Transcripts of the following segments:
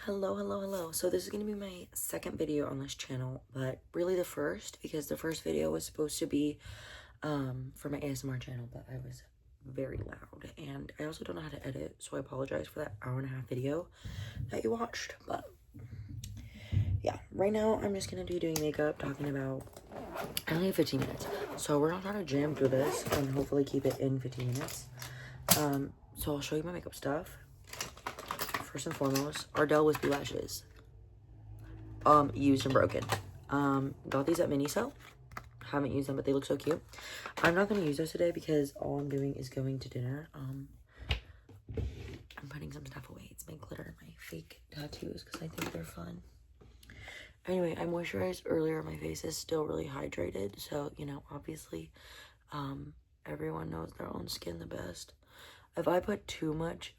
Hello. So this is going to be my second video on this channel, but really the first, because the first video was supposed to be for my ASMR channel, but I was very loud, and I also don't know how to edit, so I apologize for that hour-and-a-half video that you watched. But yeah, right now I'm just going to be doing makeup, talking about, I only have 15 minutes, so we're gonna try to jam through this and hopefully keep it in 15 minutes. So I'll show you my makeup stuff. First and foremost, Ardell Wispy Lashes. Used and broken. Got these at Miniso. Haven't used them, but they look so cute. I'm not going to use those today because all I'm doing is going to dinner. I'm putting some stuff away. It's my glitter and my fake tattoos because I think they're fun. Anyway, I moisturized earlier. My face is still really hydrated. So, you know, obviously, everyone knows their own skin the best. If I put too much,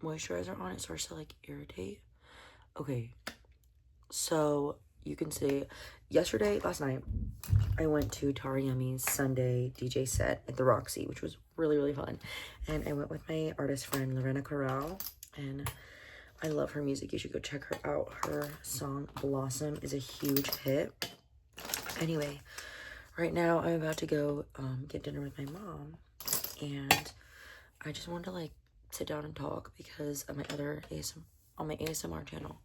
moisturizer on, it starts to like irritate. Okay, so you can see last night I went to Tariyami's Sunday DJ set at the Roxy, which was really fun, and I went with my artist friend Lorena Corral, and I love her music. You should go check her out. Her song Blossom is a huge hit. Anyway, right now I'm about to go get dinner with my mom, and I just wanted to like sit down and talk because on my ASMR channel,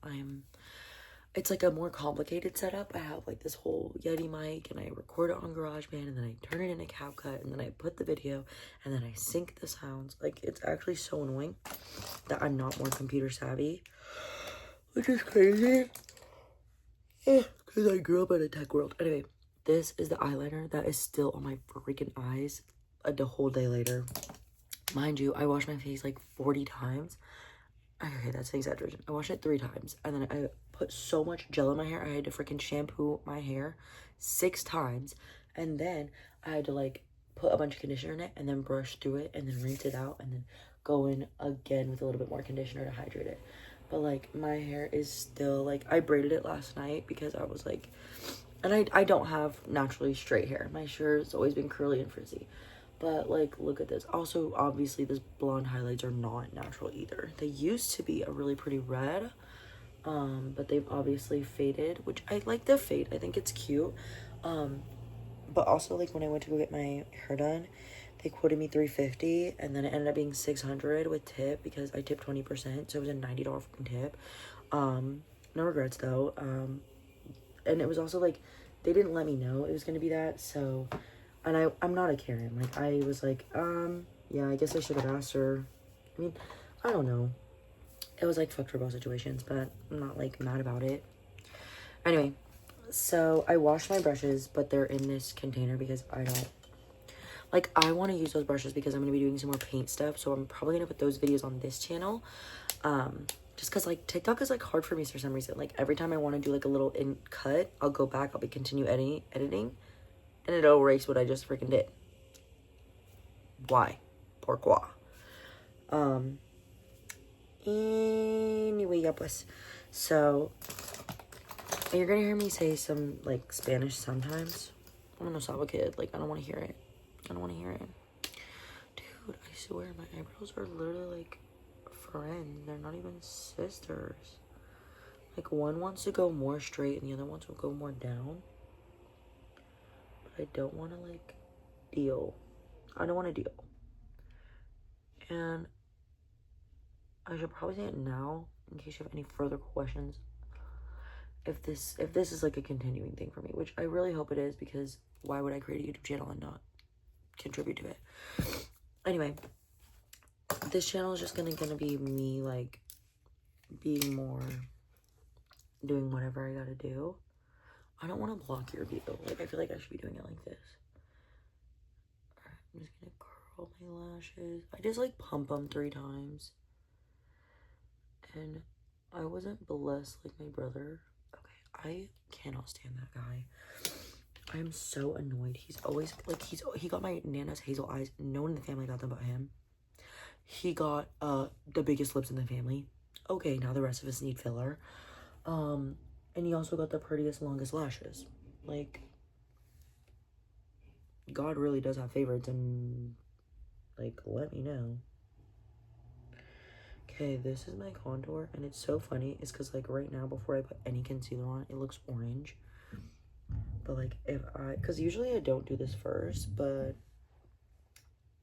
it's like a more complicated setup. I have like this whole Yeti mic, and I record it on GarageBand, and then I turn it into CapCut, and then I put the video, and then I sync the sounds. Like, it's actually so annoying that I'm not more computer savvy, which is crazy because I grew up in a tech world. Anyway, this is the eyeliner that is still on my freaking eyes the whole day later. Mind you, I washed my face like 40 times. Okay, that's an exaggeration. I washed it 3 times, and then I put so much gel in my hair, I had to freaking shampoo my hair 6 times, and then I had to like put a bunch of conditioner in it, and then brush through it, and then rinse it out, and then go in again with a little bit more conditioner to hydrate it. But like, my hair is still like, I braided it last night because I was like, and I don't have naturally straight hair. My hair has always been curly and frizzy. But, like, look at this. Also, obviously, these blonde highlights are not natural either. They used to be a really pretty red, but they've obviously faded, which I like the fade. I think it's cute. But also, like, when I went to go get my hair done, they quoted me $350, and then it ended up being $600 with tip because I tipped 20%, so it was a $90 fucking tip. No regrets, though. And it was also, like, they didn't let me know it was gonna be that, so... And I'm not a Karen. Like, I was like, yeah, I guess I should have asked her. I mean, I don't know. It was like fucked for both situations, but I'm not like mad about it. Anyway, so I washed my brushes, but they're in this container because I don't, like, I want to use those brushes because I'm going to be doing some more paint stuff. So I'm probably going to put those videos on this channel. Just because like TikTok is like hard for me for some reason. Like, every time I want to do like a little cut, I'll go back, I'll be continue editing. And it'll erase what I just freaking did. Why? Pourquoi? Anyway, yeah, pues. So, you're gonna hear me say some, like, Spanish sometimes. I'm gonna stop a kid. Like, I don't want to hear it. I don't want to hear it. Dude, I swear, my eyebrows are literally, like, friends. They're not even sisters. Like, one wants to go more straight, and the other wants to go more down. I don't want to, like, deal. I don't want to deal. And I should probably say it now in case you have any further questions. If this is, like, a continuing thing for me, which I really hope it is, because why would I create a YouTube channel and not contribute to it? Anyway, this channel is just gonna be me, like, being more, doing whatever I gotta do. I don't want to block your view. Like, I feel like I should be doing it like this. I'm just gonna curl my lashes. I just like pump them 3 times. And I wasn't blessed like my brother. Okay, I cannot stand that guy. I'm so annoyed. He's always like, he got my Nana's hazel eyes. No one in the family got them but him. He got the biggest lips in the family. Okay, now the rest of us need filler. And he also got the prettiest, longest lashes. Like, God really does have favorites, and like, let me know. Okay, this is my contour, and it's so funny. It's because, like, right now, before I put any concealer on, it looks orange. But, like, because usually I don't do this first, but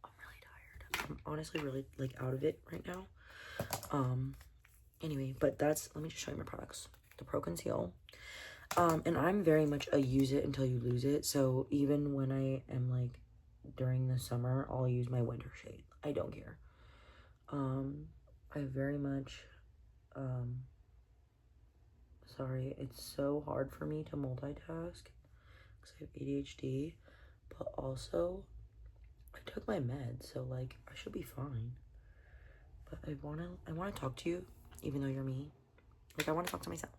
I'm really tired. I'm honestly really, like, out of it right now. Anyway, but let me just show you my products. The Pro Conceal. And I'm very much a use it until you lose it. So even when I am, like, during the summer, I'll use my winter shade. I don't care. I very much, sorry, it's so hard for me to multitask because I have ADHD, but also I took my meds, so, like, I should be fine. But I wanna talk to you, even though you're me. Like, I wanna talk to myself.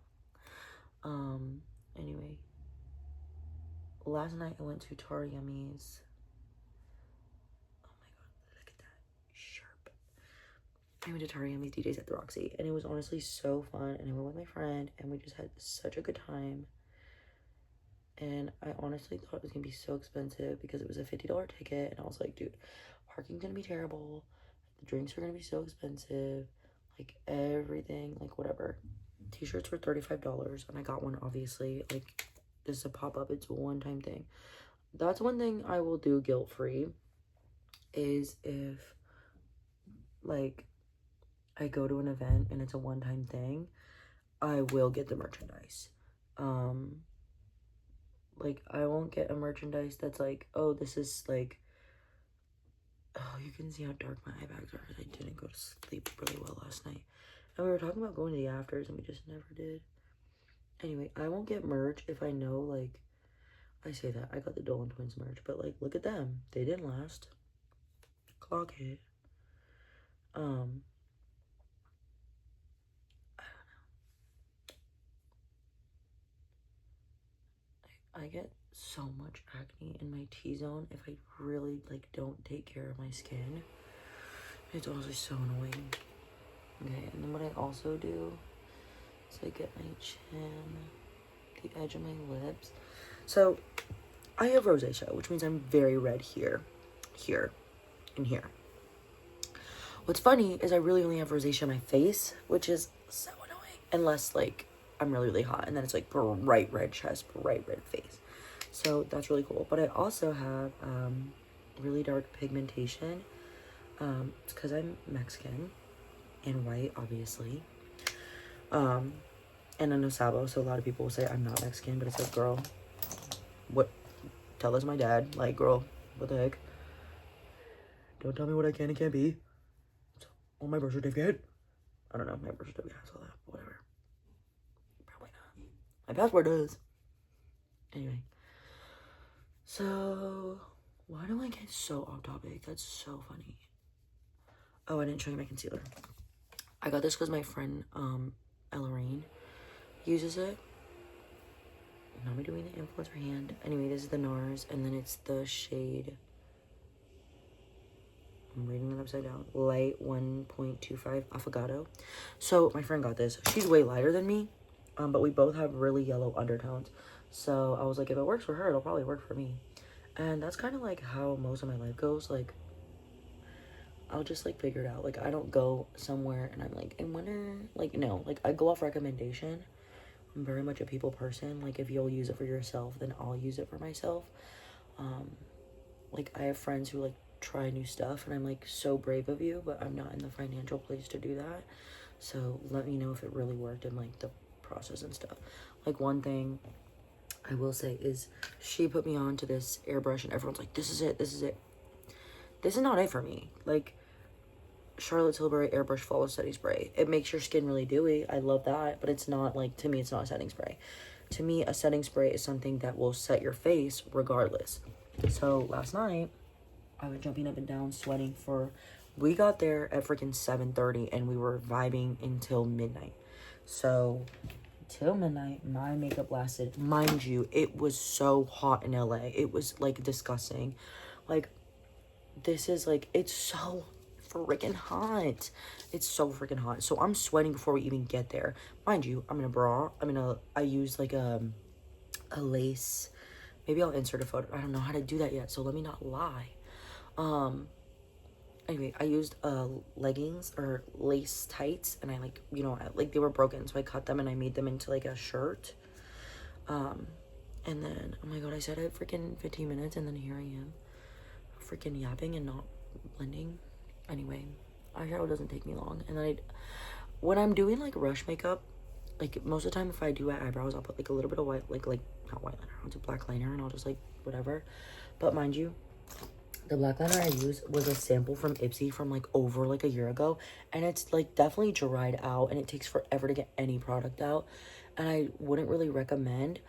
Anyway, last night I went to Tar Yummy's. Oh my god, look at that, sharp. I went to Tar Yummy's DJs at the Roxy, and it was honestly so fun, and I went with my friend, and we just had such a good time. And I honestly thought it was gonna be so expensive because it was a $50 ticket, and I was like, dude, parking's gonna be terrible, the drinks are gonna be so expensive, like, everything, like, whatever. T-shirts were $35, and I got one, obviously. Like, this is a pop-up, it's a one-time thing. That's one thing I will do guilt-free, is if, like, I go to an event and it's a one-time thing, I will get the merchandise. Like, I won't get a merchandise that's like, oh, this is, like, oh, you can see how dark my eye bags are because I didn't go to sleep really well last night. And we were talking about going to the afters, and we just never did. Anyway, I won't get merch if I know, like, I say that. I got the Dolan Twins merch, but, like, look at them. They didn't last. Clock it. I don't know. I get so much acne in my T-zone if I really, like, don't take care of my skin. It's honestly so annoying. Okay, and then what I also do is I get my chin, the edge of my lips. So, I have rosacea, which means I'm very red here, here, and here. What's funny is I really only have rosacea in my face, which is so annoying. Unless, like, I'm really, really hot, and then it's, like, bright red chest, bright red face. So, that's really cool. But I also have really dark pigmentation. It's because I'm Mexican and white, obviously. And I'm no Sabo, so a lot of people will say I'm not Mexican, but it's like, girl, what? Tell us my dad. Like, girl, what the heck? Don't tell me what I can and can't be. It's on my birth certificate. I don't know, my birth certificate has all that, whatever. Probably not. My passport does. Anyway. So, why do I get so off topic? That's so funny. Oh, I didn't show you my concealer. I got this because my friend, Elleraine, uses it. Not me doing the influencer hand. Anyway, this is the NARS, and then it's the shade, I'm reading it upside down, light 1.25 affogato. So my friend got this. She's way lighter than me, but we both have really yellow undertones. So I was like, if it works for her, it'll probably work for me. And that's kind of like how most of my life goes. Like, I'll just, like, figure it out. Like, I don't go somewhere and I'm like, I wonder, like, no, like, I go off recommendation. I'm very much a people person. Like, if you'll use it for yourself, then I'll use it for myself. Like, I have friends who, like, try new stuff, and I'm like, so brave of you, but I'm not in the financial place to do that. So let me know if it really worked and, like, the process and stuff. Like, one thing I will say is she put me on to this airbrush, and everyone's like, this is it, this is it. This is not it for me. Like, Charlotte Tilbury Airbrush Flawless Setting Spray. It makes your skin really dewy. I love that, but it's not, like, to me, it's not a setting spray. To me, a setting spray is something that will set your face regardless. So last night, I was jumping up and down, sweating we got there at freaking 7:30, and we were vibing until midnight. So, till midnight, my makeup lasted. Mind you, it was so hot in LA. It was, like, disgusting. Like, this is, like, it's so freaking hot. It's so freaking hot. So I'm sweating before we even get there. Mind you, I'm in a bra. I use, like, a lace. Maybe I'll insert a photo. I don't know how to do that yet, so let me not lie. anyway, I used leggings or lace tights, and I like, you know, like they were broken, so I cut them and I made them into like a shirt. And then, oh my god, I said it freaking 15 minutes, and then here I am freaking yapping and not blending. Anyway, eyeshadow doesn't take me long. And then when I'm doing like rush makeup, like most of the time if I do my eyebrows, I'll put like a little bit of white, like not white liner, I'll do black liner, and I'll just like whatever. But mind you, the black liner I used was a sample from Ipsy from like over like a year ago, and it's like definitely dried out, and it takes forever to get any product out, and I wouldn't really recommend.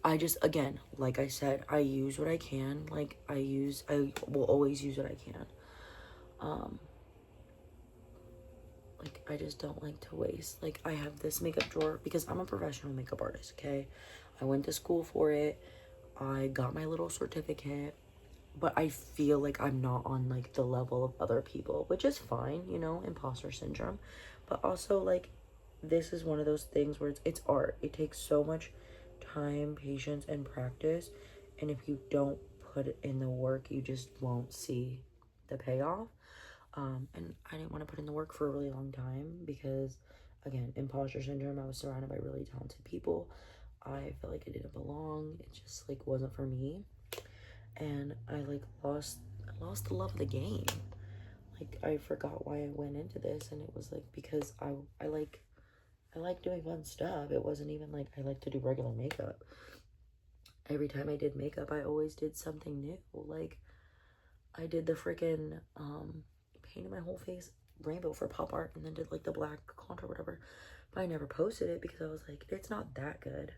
I just, again, like I said, I use what I can. Like I will always use what I can. Like I just don't like to waste. Like I have this makeup drawer because I'm a professional makeup artist, okay? I went to school for it. I got my little certificate, but I feel like I'm not on like the level of other people, which is fine, you know, imposter syndrome. But also like this is one of those things where it's art. It takes so much time, patience, and practice, and if you don't put in the work, you just won't see the payoff. And I didn't want to put in the work for a really long time because, again, imposter syndrome. I was surrounded by really talented people. I felt like I didn't belong. It just like wasn't for me, and I like lost the love of the game. Like I forgot why I went into this, and it was like because I like doing fun stuff. It wasn't even like I like to do regular makeup. Every time I did makeup, I always did something new. Like I did the freaking painted my whole face rainbow for pop art, and then did like the black contour, whatever. But I never posted it because I was like, it's not that good.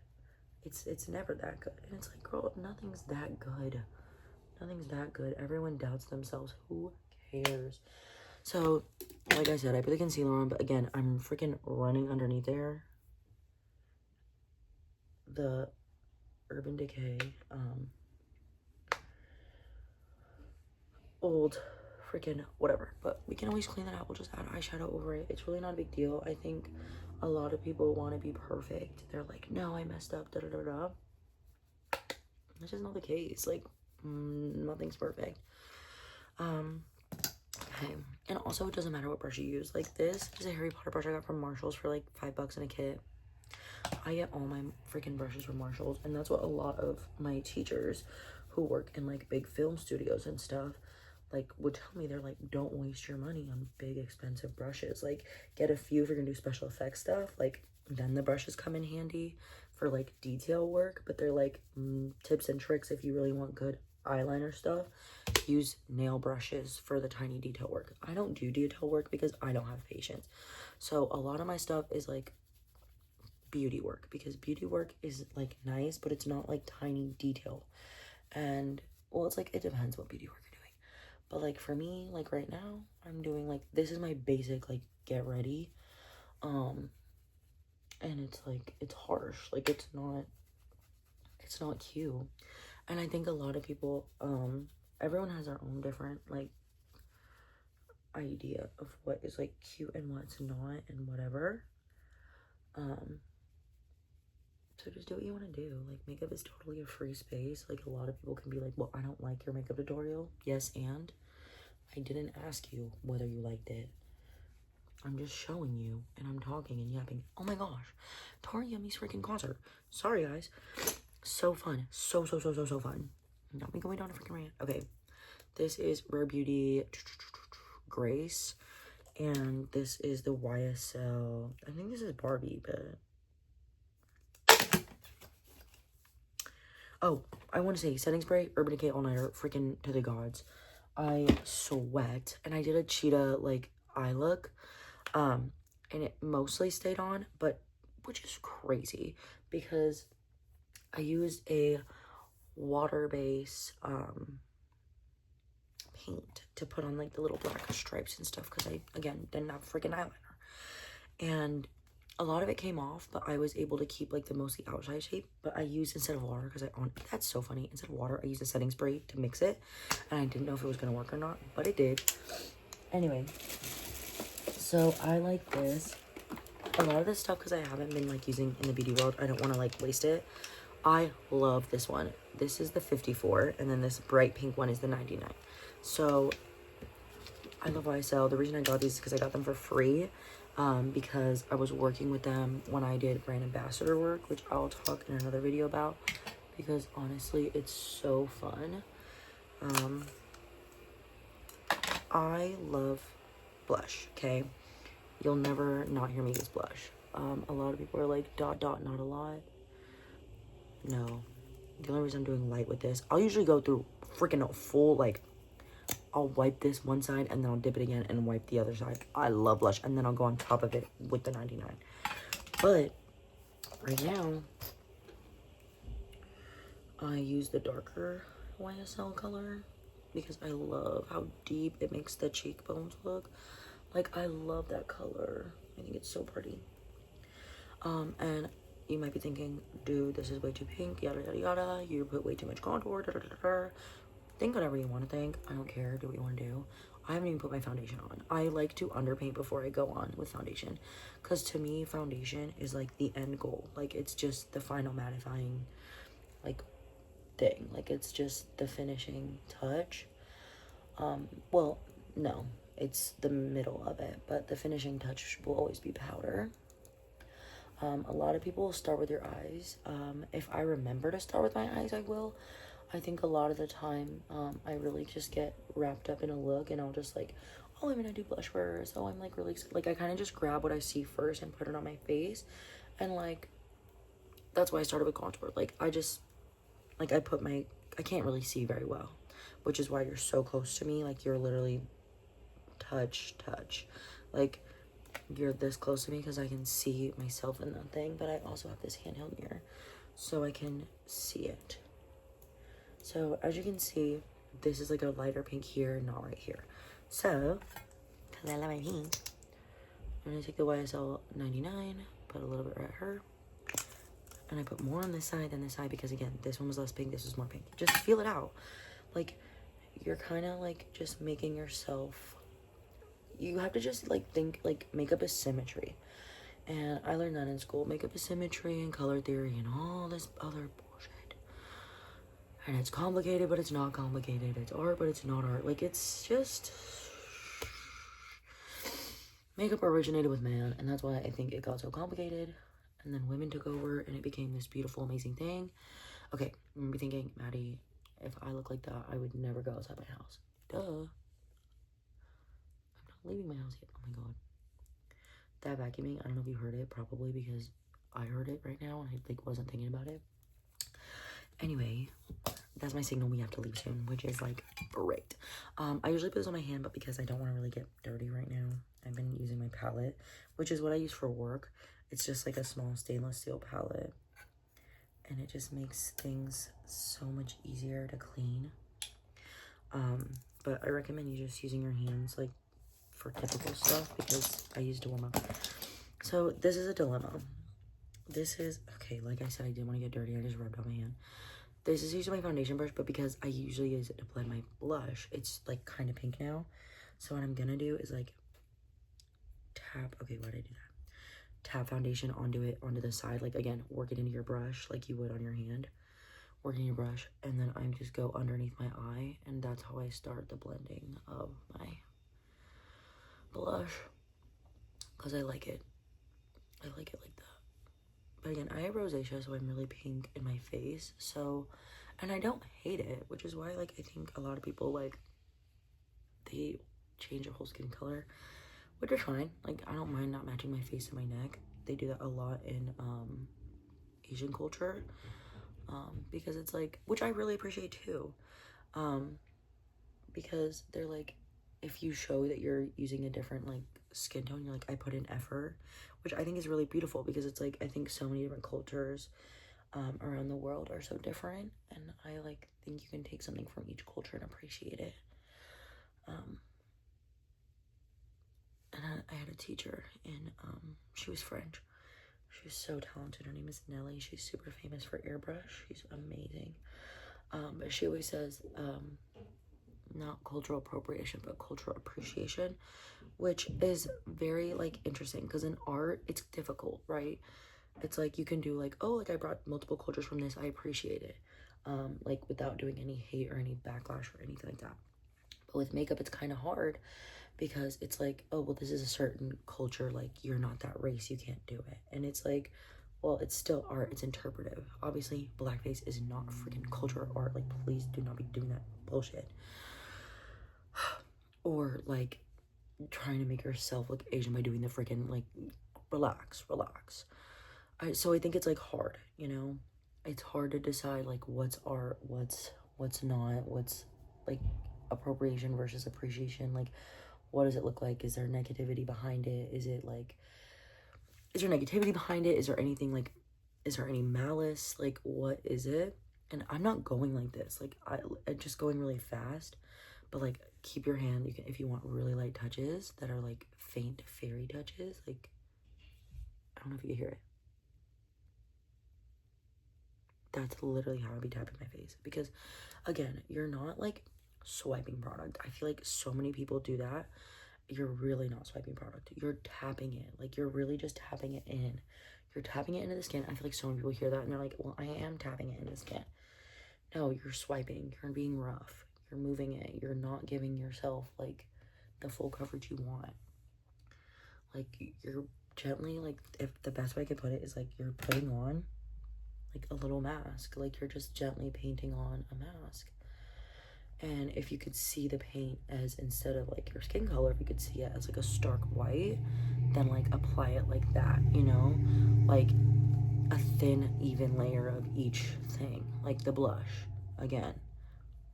It's never that good. And it's like, girl, nothing's that good. Nothing's that good. Everyone doubts themselves. Who cares? So, like I said, I put the concealer on, but again, I'm freaking running underneath there. The Urban Decay, old freaking whatever. But we can always clean that out. We'll just add eyeshadow over it. It's really not a big deal. I think a lot of people want to be perfect. They're like, no, I messed up, da-da-da-da. That's just not the case. Like, nothing's perfect. Okay, and also it doesn't matter what brush you use. Like this is a Harry Potter brush I got from Marshall's for like $5 in a kit. I get all my freaking brushes from Marshall's, and that's what a lot of my teachers who work in like big film studios and stuff like would tell me. They're like, don't waste your money on big expensive brushes. Like get a few if you're gonna do special effects stuff. Like then the brushes come in handy for like detail work, but they're like tips and tricks if you really want good eyeliner stuff. Use nail brushes for the tiny detail work. I don't do detail work because I don't have patience. So a lot of my stuff is like beauty work, because beauty work is like nice, but it's not like tiny detail. And well, it's like it depends what beauty work you're doing. But like for me, like right now, I'm doing like this is my basic like get ready. And it's like it's harsh. Like it's not cute. And I think a lot of people, everyone has their own different like idea of what is like cute and what's not and whatever. So just do what you want to do. Like makeup is totally a free space. Like a lot of people can be like, well, I don't like your makeup tutorial. Yes, and I didn't ask you whether you liked it. I'm just showing you, and I'm talking and yapping. Oh my gosh, Tori Yummy's freaking concert. Sorry guys. So fun. So fun. Not me going down a freaking rant. Okay. This is Rare Beauty Grace. And this is the YSL. I think this is Barbie, but... Oh, I want to say setting spray, Urban Decay All Nighter, freaking to the gods. I sweat. And I did a cheetah, like, eye look. And it mostly stayed on, but... Which is crazy. Because... I used a water-based paint to put on like the little black stripes and stuff because I, again, didn't have freaking eyeliner. And a lot of it came off, but I was able to keep like the mostly outside shape. But I used, instead of water, because that's so funny, instead of water, I used a setting spray to mix it. And I didn't know if it was going to work or not, but it did. Anyway, so I like this. A lot of this stuff, because I haven't been like using in the beauty world, I don't want to like waste it. I love this one. This is the 54, and then this bright pink one is the 99. So I love YSL. The reason I got these is because I got them for free. Because I was working with them when I did brand ambassador work, which I'll talk in another video about, because honestly, it's so fun. I love blush, okay? You'll never not hear me use blush. A lot of people are like, dot, dot, not a lot. No. The only reason I'm doing light with this, I'll usually go through freaking a full, like, I'll wipe this one side and then I'll dip it again and wipe the other side. I love blush. And then I'll go on top of it with the 99. But right now, I use the darker YSL color because I love how deep it makes the cheekbones look. Like, I love that color. I think it's so pretty. And you might be thinking, dude, this is way too pink, yada, yada, yada. You put way too much contour, da, da, da, da. Think whatever you want to think. I don't care. Do what you want to do. I haven't even put my foundation on. I like to underpaint before I go on with foundation. Because to me, foundation is like the end goal. Like, it's just the final mattifying, like, thing. Like, it's just the finishing touch. Well, no. It's the middle of it. But the finishing touch will always be powder. A lot of people start with your eyes. If I remember to start with my eyes, I will. I think a lot of the time, I really just get wrapped up in a look and I'll just like, oh, I'm gonna do blush first. Oh, I'm like really, like I kind of just grab what I see first and put it on my face. And like, that's why I started with contour. Like, I just, like I can't really see very well, which is why you're so close to me. Like, you're literally touch. Like, you're this close to me because I can see myself in that thing, but I also have this handheld mirror so I can see it. So as you can see, this is like a lighter pink here, not right here. So, because I love my pink, I'm going to take the YSL 99, put a little bit right here. And I put more on this side than this side because, again, this one was less pink, this was more pink. Just feel it out. Like, you're kind of like just making yourself, you have to just like think, like, makeup is symmetry. And I learned that in school. Makeup is symmetry and color theory and all this other bullshit. And it's complicated, but it's not complicated. It's art, but it's not art. Like, it's just... Makeup originated with man, and that's why I think it got so complicated. And then women took over, and it became this beautiful, amazing thing. Okay, I'm gonna be thinking, Maddie, if I look like that, I would never go outside my house. Duh. I'm not leaving my house yet. Oh my god. That vacuuming, I don't know if you heard it, probably because I heard it right now, and I like wasn't thinking about it. Anyway, that's my signal we have to leave soon, which is like great. I usually put this on my hand, but because I don't want to really get dirty right now, I've been using my palette, which is what I use for work. It's just like a small stainless steel palette, and it just makes things so much easier to clean. But I recommend you just using your hands like for typical stuff because I used to warm up. So this is a dilemma. This is, okay, like I said, I didn't want to get dirty. I just rubbed on my hand. This is usually my foundation brush, but because I usually use it to blend my blush, it's like kind of pink now. So what I'm gonna do is like tap, okay, why did I do that? Tap foundation onto the side, like again, work it into your brush like you would on your hand. Work in your brush, and then I just go underneath my eye, and that's how I start the blending of my blush. Because I like it. I like it like that. But again, I have rosacea, so I'm really pink in my face. So, and I don't hate it, which is why, like, I think a lot of people, like, they change their whole skin color, which is fine. Like, I don't mind not matching my face and my neck. They do that a lot in Asian culture, because it's like, which I really appreciate too, because they're like, if you show that you're using a different, like, skin tone, you're like, I put in effort, which I think is really beautiful because it's like, I think so many different cultures around the world are so different, and I like think you can take something from each culture and appreciate it. And I had a teacher, and she was French. She was so talented. Her name is Nelly. She's super famous for airbrush. She's amazing. But she always says, not cultural appropriation, but cultural appreciation, which is very, like, interesting, because in art, it's difficult, right? It's like, you can do, like, oh, like, I brought multiple cultures from this, I appreciate it, like, without doing any hate or any backlash or anything like that. But with makeup, it's kind of hard, because it's like, oh, well, this is a certain culture, like, you're not that race, you can't do it. And it's like, well, it's still art, it's interpretive. Obviously, blackface is not freaking culture or art. Like, please do not be doing that bullshit. Or, like, trying to make yourself look Asian by doing the freaking, like, relax. So I think it's, like, hard, you know? It's hard to decide, like, what's art, what's not, what's, like, appropriation versus appreciation. Like, what does it look like? Is there negativity behind it? Is there negativity behind it? Is there anything, like, is there any malice? Like, what is it? And I'm not going like this. Like, I'm just going really fast. But, like, keep your hand, you can, if you want really light touches that are, like, faint fairy touches. Like, I don't know if you can hear it. That's literally how I'd be tapping my face. Because, again, you're not, like, swiping product. I feel like so many people do that. You're really not swiping product. You're tapping it. Like, you're really just tapping it in. You're tapping it into the skin. I feel like so many people hear that and they're like, well, I am tapping it into the skin. No, you're swiping. You're being rough. You're moving it. You're not giving yourself, like, the full coverage you want. Like, you're gently, like, if the best way I could put it is, like, you're putting on, like, a little mask. Like, you're just gently painting on a mask. And if you could see the paint as, instead of, like, your skin color, if you could see it as, like, a stark white, then, like, apply it like that, you know? Like, a thin, even layer of each thing. Like the blush. Again,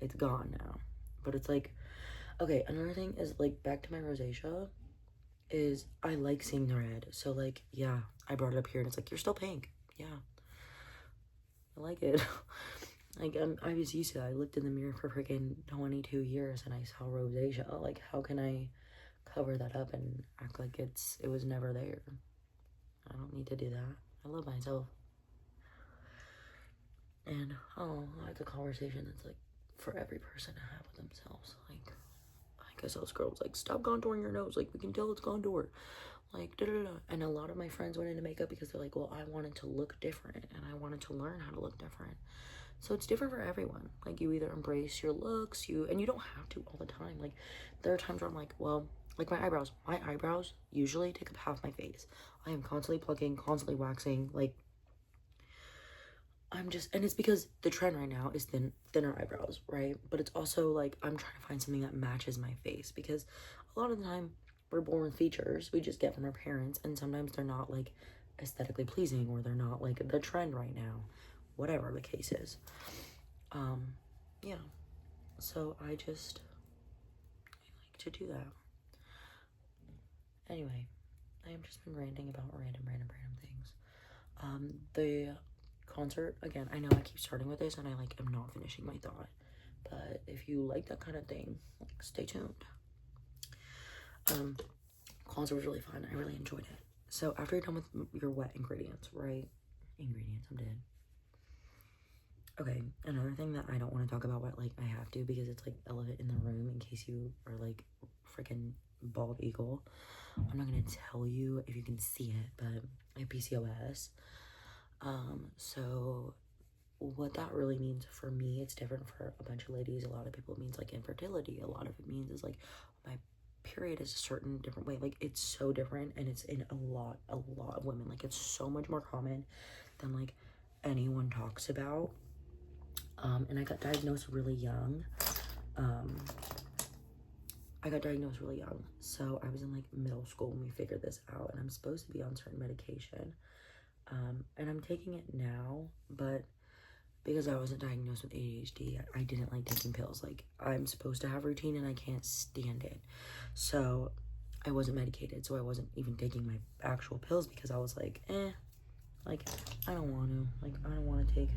it's gone now. But it's like, okay, another thing is, like, back to my rosacea, is I like seeing the red. So, like, yeah, I brought it up here and it's like, you're still pink. Yeah. I like it. Like, I was used to that. I looked in the mirror for freaking 22 years and I saw rosacea. Like, how can I cover that up and act like it was never there? I don't need to do that. I love myself. And, oh, like a conversation that's, like, for every person to have with themselves. Like, I guess those girls, like, stop contouring your nose. Like, we can tell it's contoured. Like, da-da-da. And a lot of my friends went into makeup because they're like, well, I wanted to look different. And I wanted to learn how to look different. So it's different for everyone. Like, you either embrace your looks, and you don't have to all the time. Like, there are times where I'm like, well, like my eyebrows usually take up half my face. I am constantly plucking, constantly waxing. Like, I'm just, and it's because the trend right now is thinner eyebrows, right? But it's also like, I'm trying to find something that matches my face, because a lot of the time we're born with features we just get from our parents, and sometimes they're not, like, aesthetically pleasing, or they're not, like, the trend right now, whatever the case is. Yeah, so I like to do that. Anyway, I have just been ranting about random things. The concert, again, I know I keep starting with this and I, like, am not finishing my thought, but if you like that kind of thing, like, stay tuned. Concert was really fun. I really enjoyed it. So after you're done with your wet ingredients, right? I'm dead. Okay, another thing that I don't want to talk about, but, like, I have to, because it's, like, elephant in the room in case you are, like, freaking bald eagle. I'm not gonna tell you if you can see it, but I have PCOS. So what that really means for me, it's different for a bunch of ladies. A lot of people, it means, like, infertility. A lot of it means is, like, my period is a certain different way. Like, it's so different, and it's in a lot of women. Like, it's so much more common than, like, anyone talks about. And I got diagnosed really young. So I was in, like, middle school when we figured this out, and I'm supposed to be on certain medication. And I'm taking it now, but because I wasn't diagnosed with ADHD, I didn't like taking pills. Like, I'm supposed to have routine and I can't stand it. So I wasn't medicated, so I wasn't even taking my actual pills, because I was like, like, I don't want to. Like, I don't want to take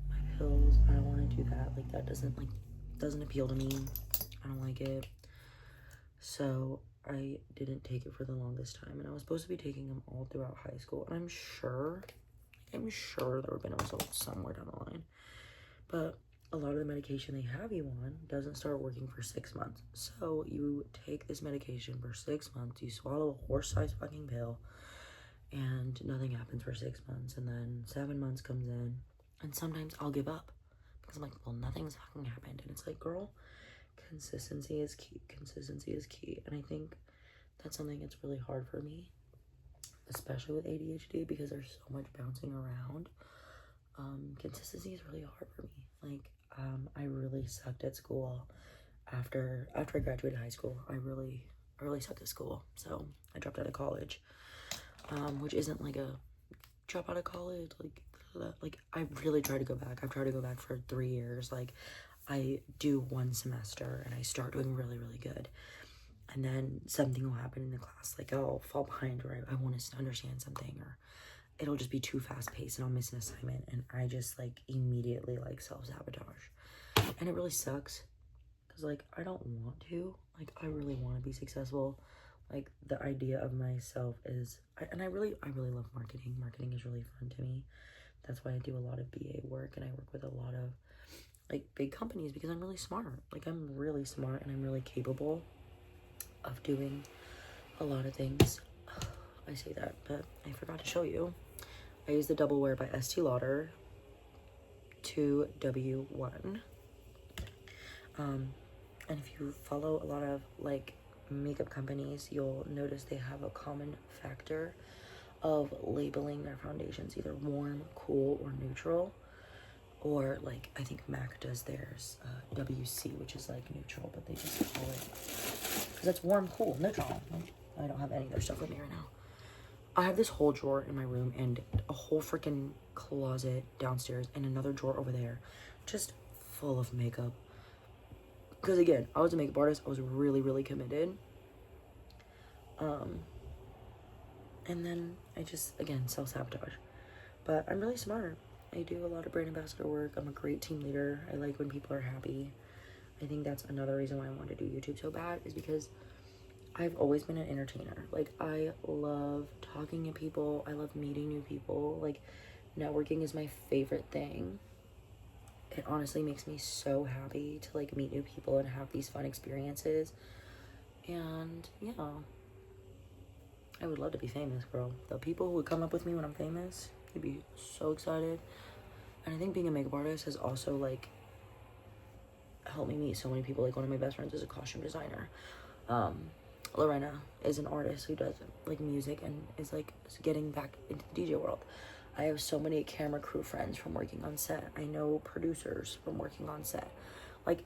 my pills. I don't want to do that. Like, that doesn't appeal to me. I don't like it. So I didn't take it for the longest time, and I was supposed to be taking them all throughout high school, and I'm sure there would have been a result somewhere down the line. But a lot of the medication they have you on doesn't start working for 6 months. So you take this medication for 6 months, you swallow a horse-sized fucking pill, and nothing happens for 6 months, and then 7 months comes in, and sometimes I'll give up, because I'm like, well, nothing's fucking happened. And it's like, girl, consistency is key. Consistency is key. And I think that's something that's really hard for me, especially with ADHD, because there's so much bouncing around. Consistency is really hard for me. Like, I really sucked at school after I graduated high school. I really sucked at school. So I dropped out of college, which isn't like a drop out of college. Like I really tried to go back. I've tried to go back for 3 years. Like, I do 1 semester and I start doing really, really good. And then something will happen in the class. Like, I'll fall behind, or I want to understand something, or it'll just be too fast paced and I'll miss an assignment. And I just like immediately like self-sabotage. And it really sucks because like I don't want to. Like, I really want to be successful. Like, the idea of myself is, I really love marketing. Marketing is really fun to me. That's why I do a lot of BA work, and I work with a lot of like big companies because I'm really smart. Like, I'm really smart and I'm really capable of doing a lot of things. I say that, but I forgot to show you. I use the Double Wear by Estee Lauder 2W1. And if you follow a lot of like makeup companies, you'll notice they have a common factor of labeling their foundations either warm, cool, or neutral. Or like, I think MAC does theirs, WC, which is like neutral, but they just call it, because that's warm, cool, neutral. I don't have any of their stuff with me right now. I have this whole drawer in my room and a whole freaking closet downstairs and another drawer over there just full of makeup. Because again, I was a makeup artist. I was really, really committed. And then I just, again, self-sabotage. But I'm really smart. I do a lot of brand ambassador work. I'm a great team leader. I like when people are happy. I think that's another reason why I want to do YouTube so bad, is because I've always been an entertainer. Like, I love talking to people. I love meeting new people. Like, networking is my favorite thing. It honestly makes me so happy to like meet new people and have these fun experiences. And yeah, I would love to be famous, girl. The people who would come up with me when I'm famous, they'd be so excited. And I think being a makeup artist has also like helped me meet so many people. Like, one of my best friends is a costume designer. Lorena is an artist who does like music and is like getting back into the DJ world. I have so many camera crew friends from working on set. I know producers from working on set. Like,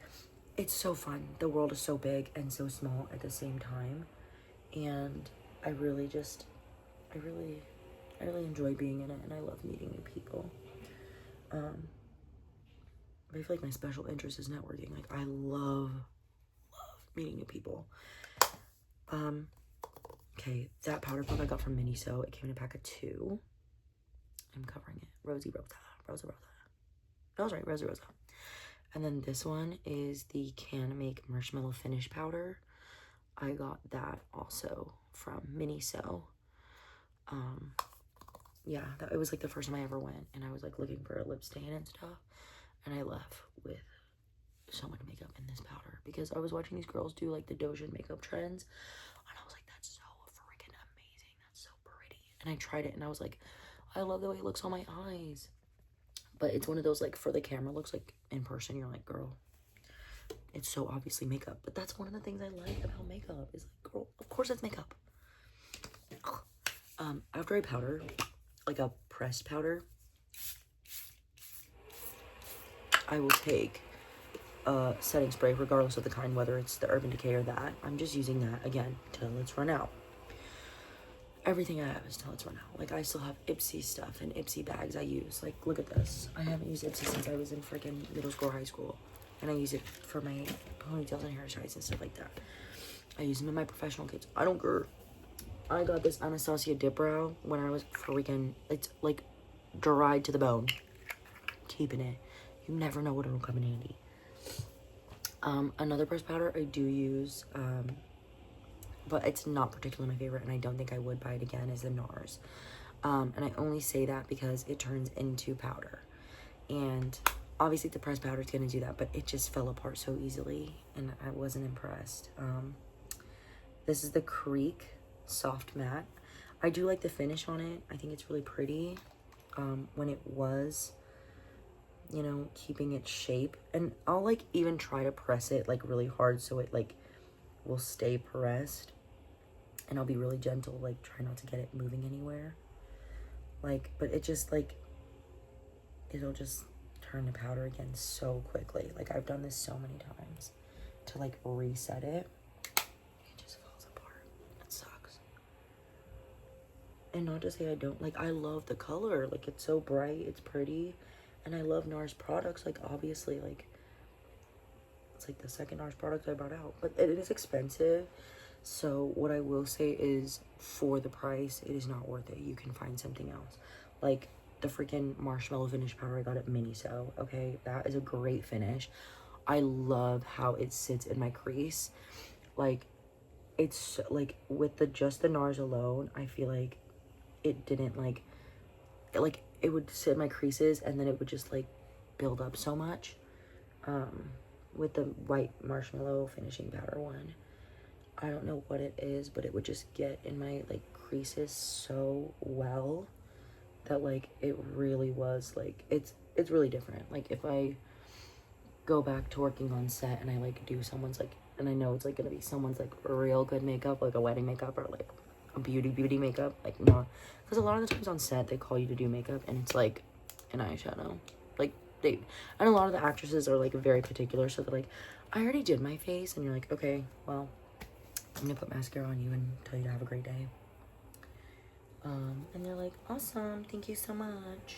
it's so fun. The world is so big and so small at the same time. And I really enjoy being in it, and I love meeting new people. But I feel like my special interest is networking. Like, I love meeting new people. Okay, that powder puff I got from Miniso. It came in a pack of 2. I'm covering it. Rosa. No, sorry, Rosa. And then this one is the Can Make Marshmallow Finish Powder. I got that also from Miniso. Yeah, it was like the first time I ever went, and I was like looking for a lip stain and stuff, and I left with so much makeup in this powder because I was watching these girls do like the Doja makeup trends, and I was like, that's so freaking amazing. That's so pretty. And I tried it, and I was like, I love the way it looks on my eyes. But it's one of those, like, for the camera looks, like, in person, you're like, girl, it's so obviously makeup. But that's one of the things I like about makeup, is like, girl, of course it's makeup. After I powder, like a pressed powder, I will take a setting spray, regardless of the kind, whether it's the Urban Decay or that. I'm just using that, again, till it's run out. Everything I have is till it's run out. Like, I still have Ipsy stuff and Ipsy bags I use. Like, look at this. I haven't used Ipsy since I was in freaking middle school or high school. And I use it for my ponytails and hairstyles and stuff like that. I use them in my professional kits. I don't care. I got this Anastasia Dip Brow when I was freaking, it's like dried to the bone. Keeping it. You never know what it'll come in handy. Another pressed powder I do use, but it's not particularly my favorite, and I don't think I would buy it again, is the NARS. And I only say that because it turns into powder. And obviously the pressed powder is going to do that, but it just fell apart so easily, and I wasn't impressed. This is the Creek Soft Matte. I do like the finish on it. I think it's really pretty. When it was you know, keeping its shape. And I'll like even try to press it like really hard so it like will stay pressed. And I'll be really gentle, like try not to get it moving anywhere. Like, but it just like, it'll just turn to powder again so quickly. Like I've done this so many times to like reset it. It just falls apart. It sucks. And not to say I don't, like I love the color. Like it's so bright, it's pretty. And I love NARS products. Like obviously like, it's like the second NARS product I brought out. But it is expensive. So what I will say is for the price, it is not worth it. You can find something else. Like the freaking marshmallow finish powder I got at Miniso. Okay, that is a great finish. I love how it sits in my crease. Like it's like with the just the NARS alone, I feel like it didn't like it would sit in my creases and then it would just like build up so much. With the white marshmallow finishing powder one, I don't know what it is, but it would just get in my like creases so well that like it really was like it's really different. Like if I go back to working on set and I like do someone's like, and I know it's like gonna be someone's like real good makeup, like a wedding makeup or like a beauty makeup, like not, because a lot of the times on set they call you to do makeup and it's like an eyeshadow, like they, and a lot of the actresses are like very particular, so they're like, I already did my face, and you're like, okay, well, I'm gonna put mascara on you and tell you to have a great day. And they're like, awesome, thank you so much.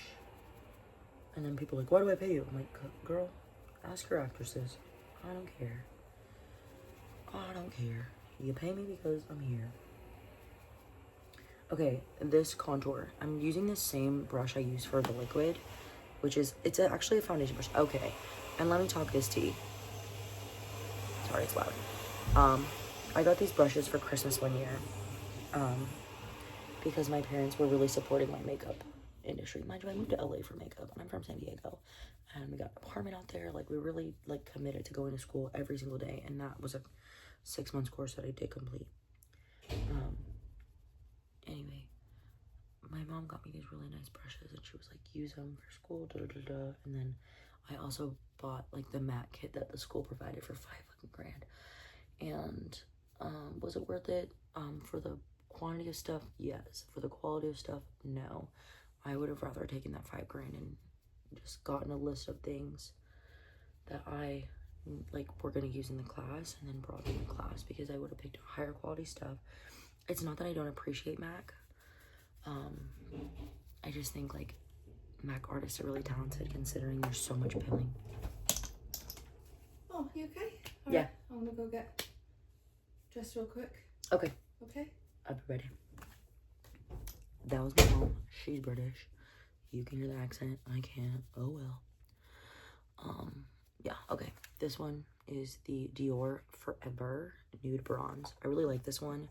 And then people are like, why do I pay you? I'm like, girl, ask your actresses. I don't care. I don't care. You pay me because I'm here. Okay, this contour. I'm using the same brush I use for the liquid, which is, it's actually a foundation brush. Okay, and let me talk this tea. Sorry, it's loud. I got these brushes for Christmas one year. Because my parents were really supporting my makeup industry. Mind you, I moved to LA for makeup, and I'm from San Diego, and we got an apartment out there. Like we really like committed to going to school every single day, and that was a 6 months course that I did complete. Anyway, my mom got me these really nice brushes, and she was like, use them for school, and then I also bought like the matte kit that the school provided for $5 fucking grand. And was it worth it? For the quantity of stuff, yes. For the quality of stuff, no. I would have rather taken that $5 grand and just gotten a list of things that I like were gonna use in the class and then brought in the class, because I would have picked higher quality stuff. It's not that I don't appreciate MAC. I just think like MAC artists are really talented considering there's so much pilling. Oh, you okay? All yeah. Right. I want to go get dressed real quick. Okay. Okay. I'll be ready. That was my mom. She's British. You can hear the accent. I can't. Oh well. Yeah, okay. This one is the Dior Forever Nude Bronze. I really like this one.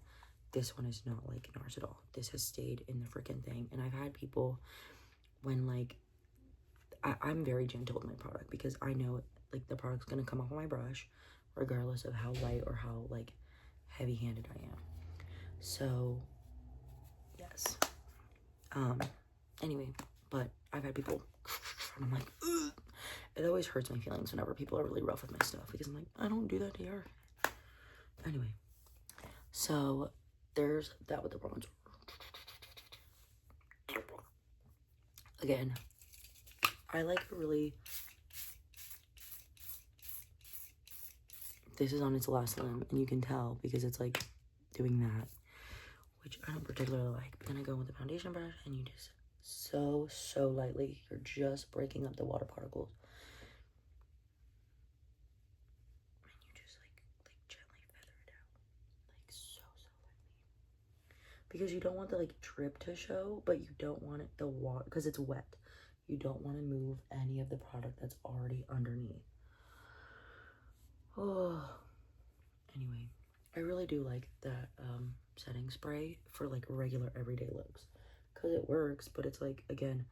This one is not like NARS at all. This has stayed in the freaking thing. And I've had people when like, I'm very gentle with my product because I know like the product's gonna come off of my brush regardless of how light or how like heavy-handed I am. So yes. Anyway, but I've had people and I'm like, ugh. It always hurts my feelings whenever people are really rough with my stuff because I'm like, I don't do that to her. Anyway, so there's that with the bronzer. Again, I like a really, this is on its last limb and you can tell because it's like doing that, which I don't particularly like. But then I go with the foundation brush and you just so lightly, you're just breaking up the water particles. And you just like gently feather it out. Like so lightly. Because you don't want the like drip to show, but you don't want it, the water, because it's wet. You don't want to move any of the product that's already underneath. Oh, anyway, I really do like that setting spray for like regular everyday looks because it works, but it's like, again,